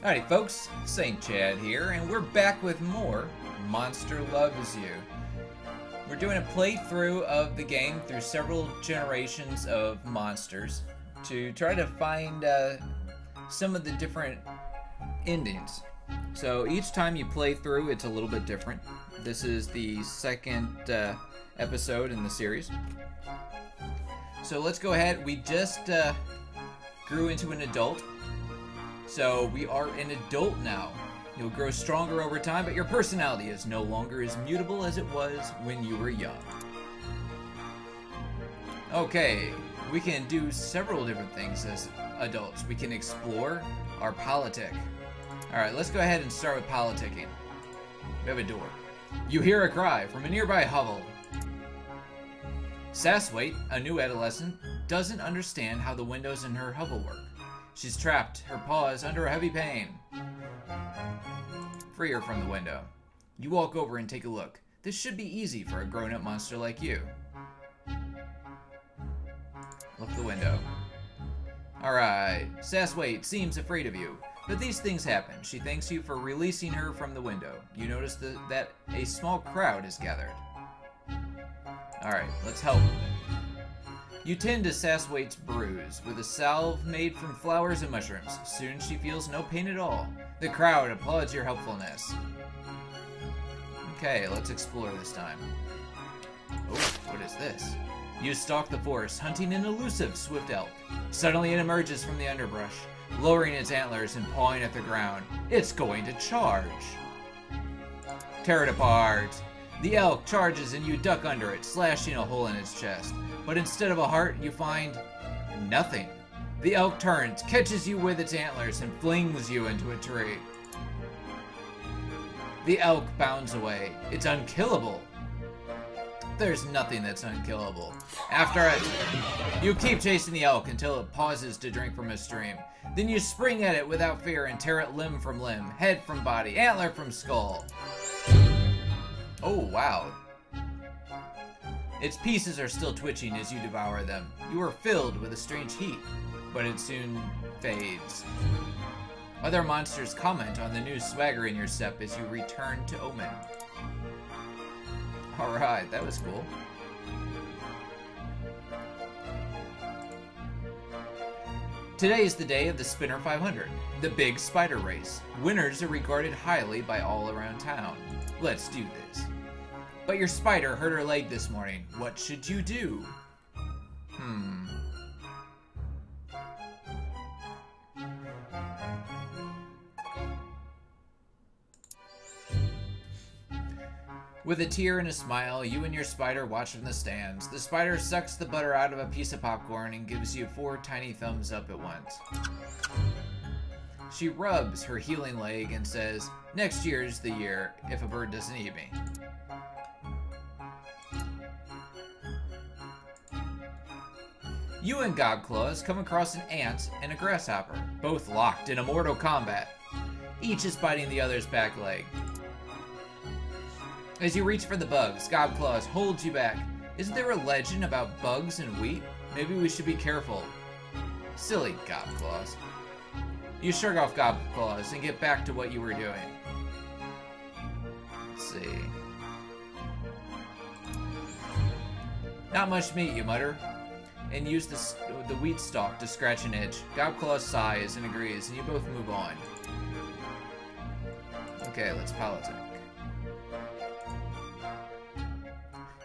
Howdy folks, St. Chad here, and we're back with more Monster Loves You. We're doing a playthrough of the game through several generations of monsters to try to find some of the different endings. So each time you play through, it's a little bit different. This is the second episode in the series. So let's go ahead. We just grew into an adult. So we are an adult now. You'll grow stronger over time, but your personality is no longer as mutable as it was when you were young. Okay, we can do several different things as adults. We can explore our politic. Alright, let's go ahead and start with politicking. We have a door. You hear a cry from a nearby hovel. Sasswaite, a new adolescent, doesn't understand how the windows in her hovel work. She's trapped, her paws under a heavy pain. Free her from the window. You walk over and take a look. This should be easy for a grown-up monster like you. Look the window. Alright, Sasswaite seems afraid of you, but these things happen. She thanks you for releasing her from the window. You notice that a small crowd is gathered. Alright, let's help. You tend to Sasswaite's bruise with a salve made from flowers and mushrooms. Soon she feels no pain at all. The crowd applauds your helpfulness. Okay, let's explore this time. Oh, what is this? You stalk the forest, hunting an elusive swift elk. Suddenly it emerges from the underbrush, lowering its antlers and pawing at the ground. It's going to charge. Tear it apart. The elk charges and you duck under it, slashing a hole in its chest. But instead of a heart, you find nothing. The elk turns, catches you with its antlers, and flings you into a tree. The elk bounds away. It's unkillable. There's nothing that's unkillable. After it, you keep chasing the elk until it pauses to drink from a stream. Then you spring at it without fear and tear it limb from limb, head from body, antler from skull. Oh, wow. Its pieces are still twitching as you devour them. You are filled with a strange heat, but it soon fades. Other monsters comment on the new swagger in your step as you return to Omen. Alright, that was cool. Today is the day of the Spinner 500, the big spider race. Winners are regarded highly by all around town. Let's do this. But your spider hurt her leg this morning. What should you do? With a tear and a smile, you and your spider watch from the stands. The spider sucks the butter out of a piece of popcorn and gives you 4 tiny thumbs up at once. She rubs her healing leg and says, "Next year's the year if a bird doesn't eat me." You and Gobclaws come across an ant and a grasshopper, both locked in a mortal combat. Each is biting the other's back leg. As you reach for the bugs, Gobclaws holds you back. Isn't there a legend about bugs and wheat? Maybe we should be careful. Silly Gobclaws. You shrug off Gobclaws and get back to what you were doing. Let's see. Not much meat, you mutter, and use the wheat stalk to scratch an itch. Gobclaw sighs and agrees, and you both move on. Okay, let's politic.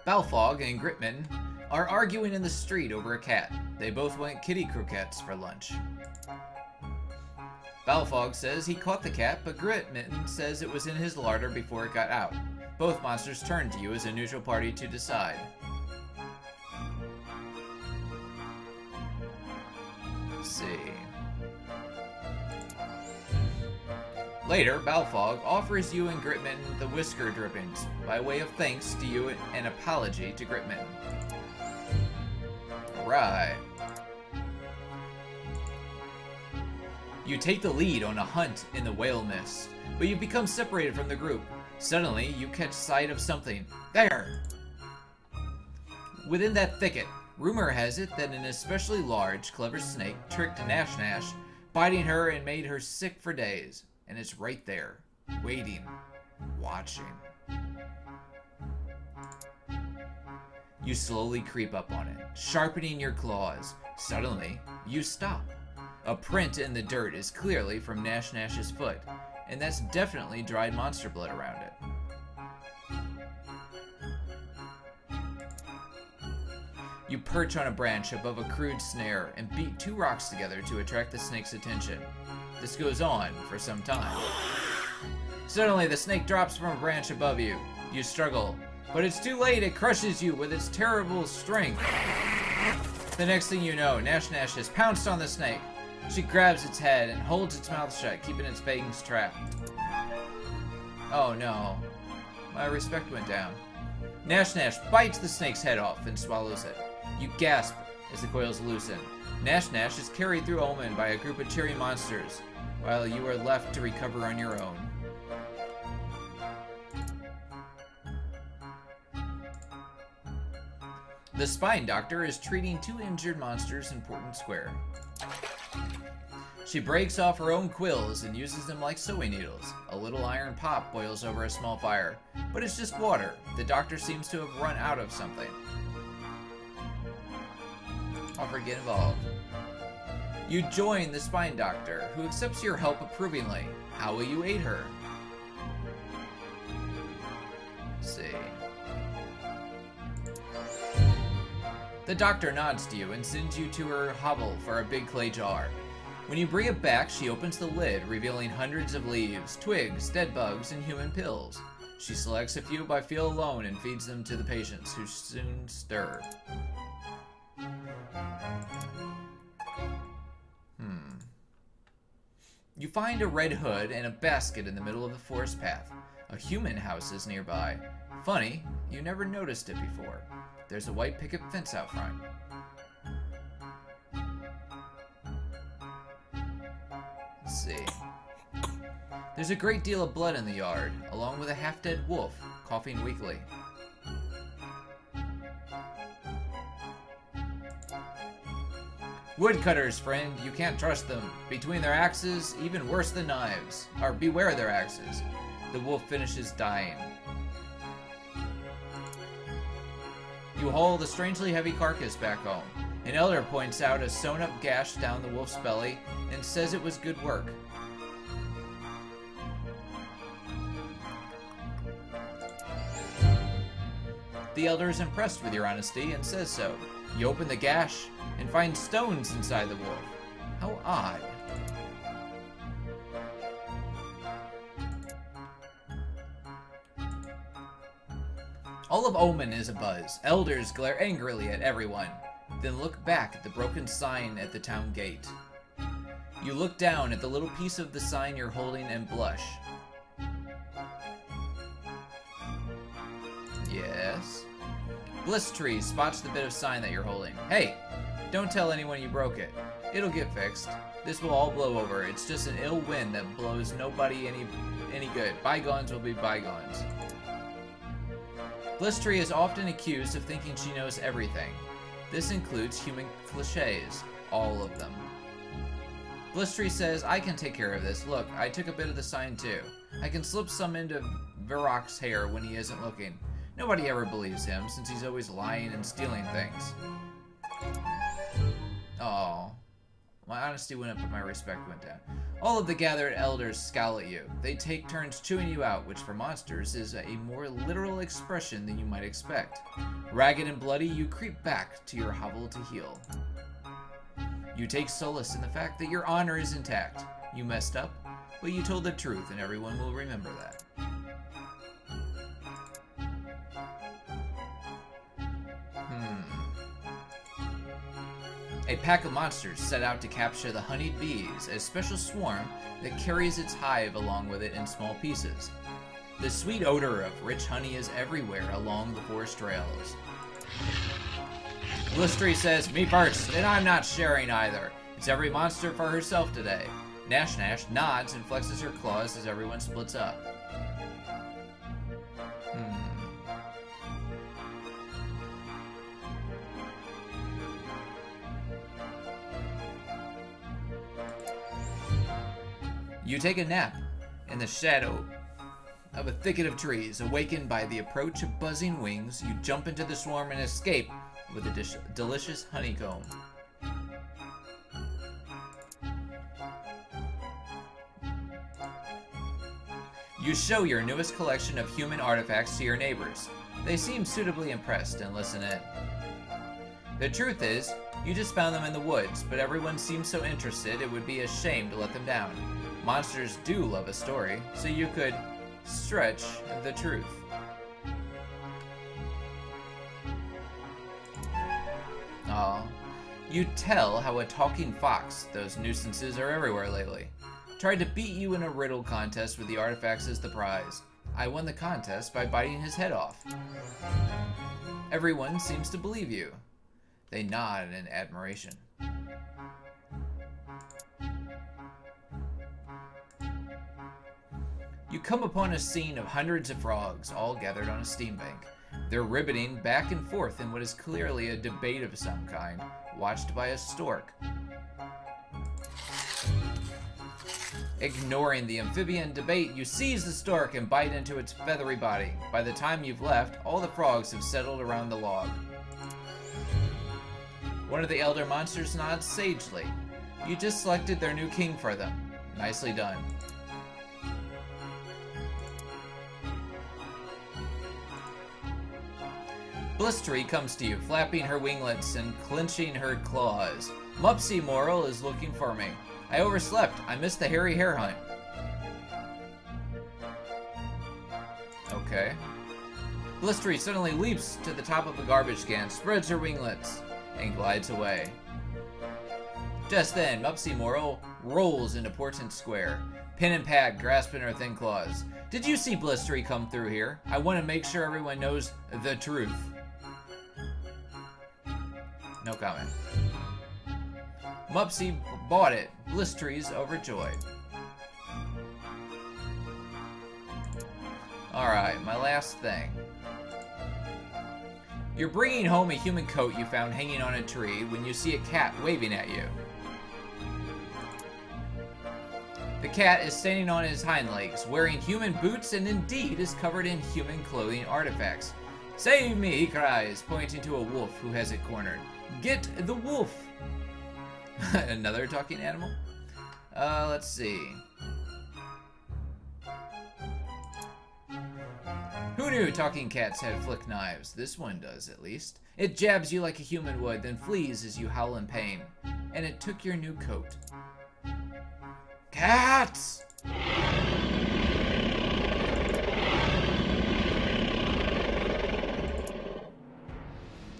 Balfog and Gritman are arguing in the street over a cat. They both want kitty croquettes for lunch. Balfog says he caught the cat, but Gritman says it was in his larder before it got out. Both monsters turn to you as a neutral party to decide. Let's see. Later, Balfog offers you and Gritman the whisker drippings by way of thanks to you and an apology to Gritman. Alright. You take the lead on a hunt in the whale mist, but you become separated from the group. Suddenly, you catch sight of something. There! Within that thicket, rumor has it that an especially large, clever snake tricked Nash Nash, biting her and made her sick for days. and it's right there, waiting, watching. You slowly creep up on it, sharpening your claws. Suddenly, you stop. A print in the dirt is clearly from Nash Nash's foot, and that's definitely dried monster blood around it. You perch on a branch above a crude snare and beat two rocks together to attract the snake's attention. This goes on for some time. Suddenly, the snake drops from a branch above you. You struggle, but it's too late. It crushes you with its terrible strength. The next thing you know, Nash Nash has pounced on the snake. She grabs its head and holds its mouth shut, keeping its fangs trapped. Oh no. My respect went down. Nash Nash bites the snake's head off and swallows it. You gasp as the coils loosen. Nash Nash is carried through Omen by a group of cheery monsters, while you are left to recover on your own. The spine doctor is treating two injured monsters in Portland Square. She breaks off her own quills and uses them like sewing needles. A little iron pot boils over a small fire, but it's just water. The doctor seems to have run out of something. Offer to get involved. You join the spine doctor, who accepts your help approvingly. How will you aid her? Let's see. The doctor nods to you and sends you to her hovel for a big clay jar. When you bring it back, she opens the lid, revealing hundreds of leaves, twigs, dead bugs, and human pills. She selects a few by feel alone and feeds them to the patients, who soon stir. You find a red hood and a basket in the middle of the forest path. A human house is nearby. Funny, you never noticed it before. There's a white picket fence out front. Let's see. There's a great deal of blood in the yard, along with a half-dead wolf, coughing weakly. Woodcutters, friend, you can't trust them. Between their axes, even worse than knives. Or beware their axes. The wolf finishes dying. You haul the strangely heavy carcass back home. An elder points out a sewn-up gash down the wolf's belly and says it was good work. The elder is impressed with your honesty and says so. You open the gash and find stones inside the wolf. How odd. All of Omen is abuzz. Elders glare angrily at everyone, then look back at the broken sign at the town gate. You look down at the little piece of the sign you're holding and blush. Yes? Bliss Tree spots the bit of sign that you're holding. Hey, don't tell anyone you broke it. It'll get fixed. This will all blow over. It's just an ill wind that blows nobody any good. Bygones will be bygones. Bliss Tree is often accused of thinking she knows everything. This includes human cliches. All of them. Bliss Tree says, I can take care of this. Look, I took a bit of the sign too. I can slip some into Varrock's hair when he isn't looking. Nobody ever believes him, since he's always lying and stealing things. Oh, my honesty went up, but my respect went down. All of the gathered elders scowl at you. They take turns chewing you out, which for monsters is a more literal expression than you might expect. Ragged and bloody, you creep back to your hovel to heal. You take solace in the fact that your honor is intact. You messed up, but you told the truth, and everyone will remember that. A pack of monsters set out to capture the honeyed bees, a special swarm that carries its hive along with it in small pieces. The sweet odor of rich honey is everywhere along the forest trails. Bliss Tree says, me first, and I'm not sharing either. It's every monster for herself today. Nash Nash nods and flexes her claws as everyone splits up. You take a nap. In the shadow of a thicket of trees, awakened by the approach of buzzing wings, you jump into the swarm and escape with a delicious honeycomb. You show your newest collection of human artifacts to your neighbors. They seem suitably impressed and listen in. The truth is, you just found them in the woods, but everyone seems so interested it would be a shame to let them down. Monsters do love a story, so you could stretch the truth. Aw. You tell how a talking fox, those nuisances are everywhere lately, tried to beat you in a riddle contest with the artifacts as the prize. I won the contest by biting his head off. Everyone seems to believe you. They nod in admiration. You come upon a scene of hundreds of frogs, all gathered on a steam bank. They're ribbiting back and forth in what is clearly a debate of some kind, watched by a stork. Ignoring the amphibian debate, you seize the stork and bite into its feathery body. By the time you've left, all the frogs have settled around the log. One of the elder monsters nods sagely. You just selected their new king for them. Nicely done. Blistery comes to you, flapping her winglets and clenching her claws. Mupsy Moral is looking for me. I overslept. I missed the hairy hare hunt. Okay. Blistery suddenly leaps to the top of a garbage can, spreads her winglets, and glides away. Just then, Mupsy Moral rolls into Portent Square, Pin and Pad grasping her thin claws. Did you see Blistery come through here? I want to make sure everyone knows the truth. No comment. Mupsy bought it. Blistery's overjoyed. Alright, my last thing. You're bringing home a human coat you found hanging on a tree when you see a cat waving at you. The cat is standing on his hind legs, wearing human boots, and indeed is covered in human clothing artifacts. Save me, he cries, pointing to a wolf who has it cornered. Get the wolf! Another talking animal? Let's see. Who knew talking cats had flick knives? This one does, at least. It jabs you like a human would, then flees as you howl in pain. And it took your new coat. Cats!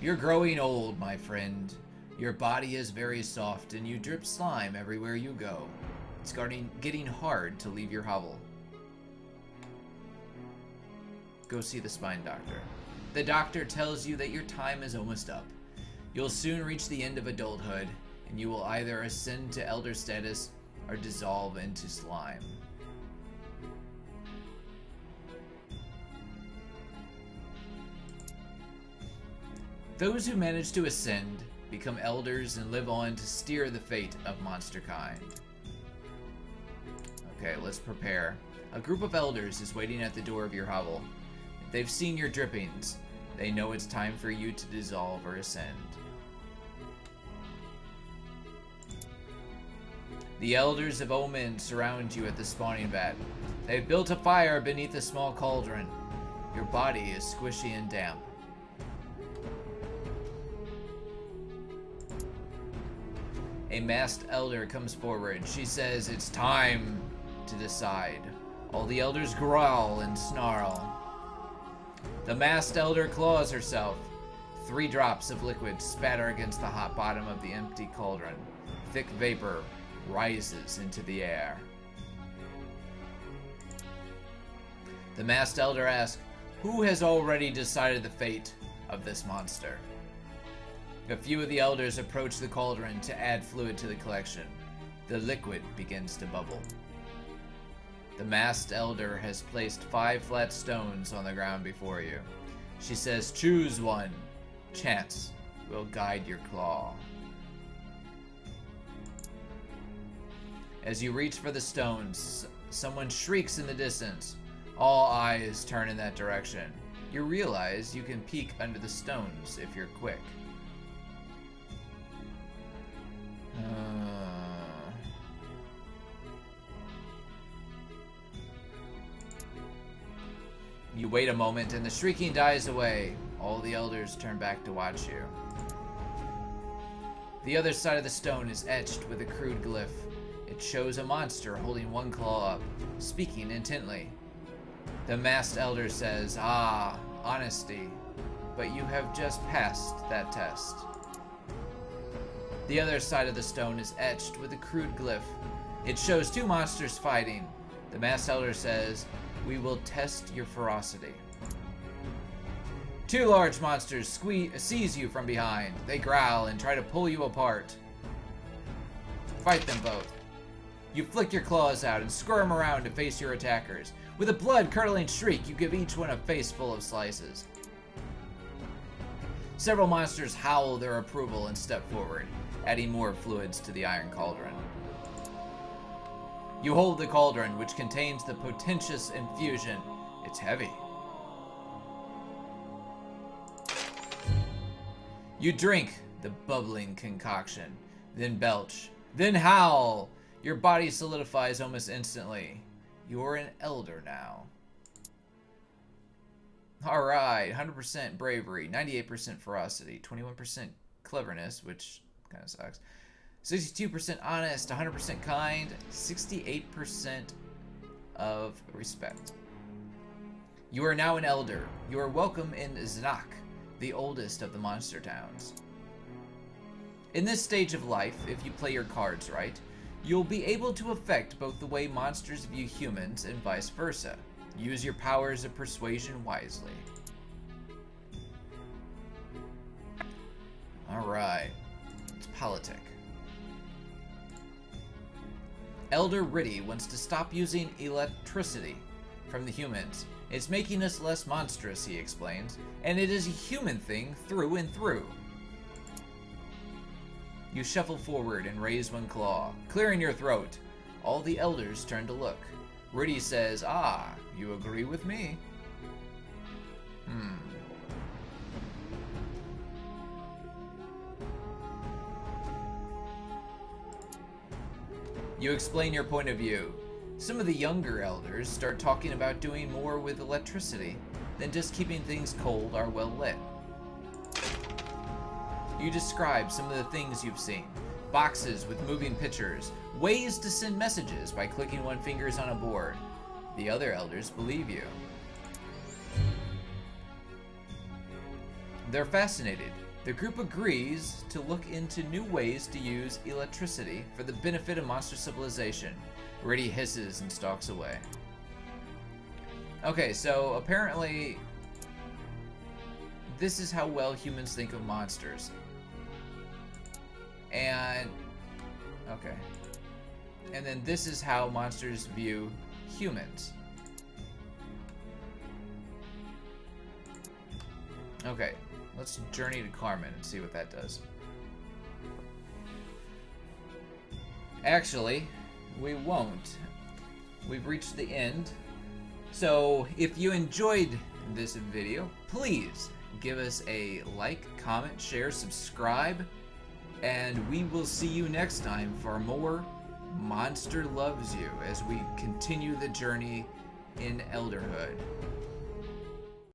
You're growing old, my friend. Your body is very soft and you drip slime everywhere you go. It's getting hard to leave your hovel. Go see the spine doctor. The doctor tells you that your time is almost up. You'll soon reach the end of adulthood, and you will either ascend to elder status or dissolve into slime. Those who manage to ascend become elders and live on to steer the fate of monster kind. Okay, let's prepare. A group of elders is waiting at the door of your hovel. They've seen your drippings. They know it's time for you to dissolve or ascend. The elders of Omen surround you at the spawning vat. They've built a fire beneath a small cauldron. Your body is squishy and damp. A masked elder comes forward. She says it's time to decide. All the elders growl and snarl. The masked elder claws herself. 3 drops of liquid spatter against the hot bottom of the empty cauldron. Thick vapor rises into the air. The masked elder asks, who has already decided the fate of this monster? A few of the elders approach the cauldron to add fluid to the collection. The liquid begins to bubble. The masked elder has placed 5 flat stones on the ground before you. She says, choose one. Chance will guide your claw. As you reach for the stones, Someone shrieks in the distance. All eyes turn in that direction. You realize you can peek under the stones if you're quick. You wait a moment and the shrieking dies away. All the elders turn back to watch you. The other side of the stone is etched with a crude glyph. It shows a monster holding one claw up, speaking intently. The masked elder says, "Ah, honesty, but you have just passed that test." The other side of the stone is etched with a crude glyph. It shows two monsters fighting. The masked elder says, "We will test your ferocity." Two large monsters seize you from behind. They growl and try to pull you apart. Fight them both. You flick your claws out and squirm around to face your attackers. With a blood-curdling shriek, you give each one a face full of slices. Several monsters howl their approval and step forward, adding more fluids to the iron cauldron. You hold the cauldron, which contains the potentious infusion. It's heavy. You drink the bubbling concoction, then belch, then howl. Your body solidifies almost instantly. You're an elder now. Alright, 100% bravery, 98% ferocity, 21% cleverness, which kind of sucks. 62% honest, 100% kind, 68% of respect. You are now an elder. You are welcome in Znak, the oldest of the monster towns. In this stage of life, if you play your cards right, you'll be able to affect both the way monsters view humans and vice versa. Use your powers of persuasion wisely. Alright, it's politic. Elder Riddy wants to stop using electricity from the humans. It's making us less monstrous, he explains, and it is a human thing through and through. You shuffle forward and raise one claw, clearing your throat. All the elders turn to look. Riddy says, "Ah, you agree with me?" You explain your point of view. Some of the younger elders start talking about doing more with electricity than just keeping things cold or well lit. You describe some of the things you've seen. Boxes with moving pictures, ways to send messages by clicking one finger on a board. The other elders believe you. They're fascinated. The group agrees to look into new ways to use electricity for the benefit of monster civilization. Riddy hisses and stalks away. Okay, so apparently this is how well humans think of monsters. And okay. And then this is how monsters view humans. Okay, let's journey to Carmen and see what that does. Actually, we won't. We've reached the end. So if you enjoyed this video, please give us a like, comment, share, subscribe, and we will see you next time for more Monster Loves You as we continue the journey in elderhood.